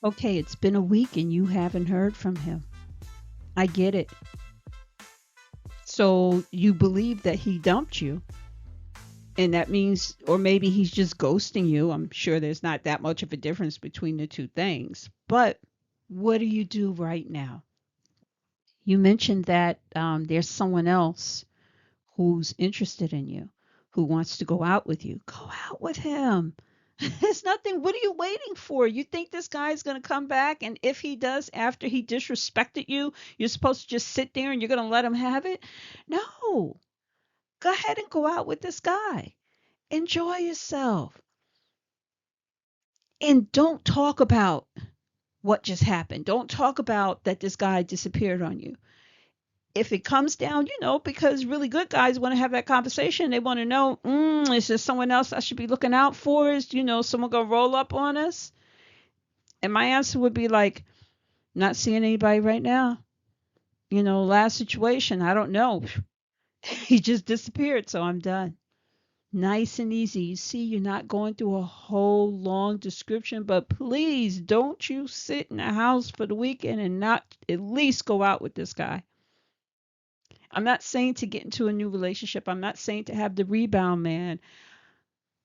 Okay, it's been a week and you haven't heard from him. I get it. So you believe that he dumped you, and that means, or maybe he's just ghosting you. I'm sure there's not that much of a difference between the two things. But what do you do right now? You mentioned that there's someone else who's interested in you, who wants to go out with you. Go out with him. There's nothing. What are you waiting for? You think this guy's going to come back? And if he does, after he disrespected you, you're supposed to just sit there and you're going to let him have it? No. Go ahead and go out with this guy. Enjoy yourself. And don't talk about what just happened. Don't talk about that this guy disappeared on you. If it comes down, because really good guys want to have that conversation. They want to know, is there someone else I should be looking out for? Is, someone going to roll up on us? And my answer would be like, not seeing anybody right now. Last situation, I don't know. He just disappeared, so I'm done. Nice and easy. You see, you're not going through a whole long description, but please don't you sit in the house for the weekend and not at least go out with this guy. I'm not saying to get into a new relationship. I'm not saying to have the rebound man.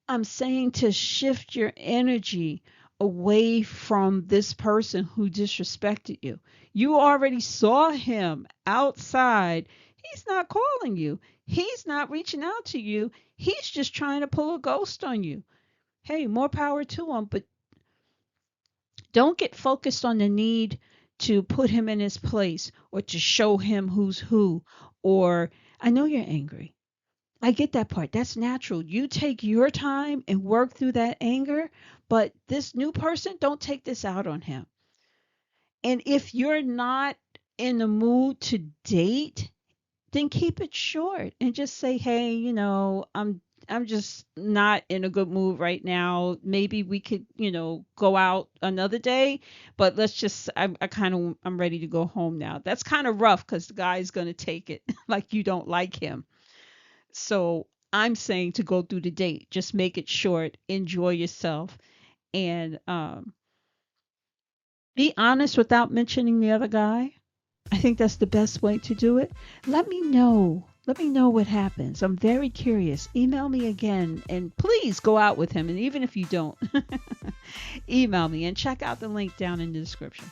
I'm saying to shift your energy away from this person who disrespected you. You already saw him outside. He's not calling you. He's not reaching out to you. He's just trying to pull a ghost on you. Hey, more power to him, but don't get focused on the need to put him in his place or to show him who's who. Or, I know you're angry. I get that part. That's natural. You take your time and work through that anger, but this new person, don't take this out on him. And if you're not in the mood to date, then keep it short and just say, "Hey, I'm just not in a good mood right now. Maybe we could, go out another day, but let's just I'm ready to go home now." That's kind of rough cuz the guy's going to take it like you don't like him. So I'm saying to go through the date, just make it short, enjoy yourself, and be honest without mentioning the other guy. I think that's the best way to do it. Let me know. Let me know what happens. I'm very curious. Email me again and please go out with him. And even if you don't, email me and check out the link down in the description.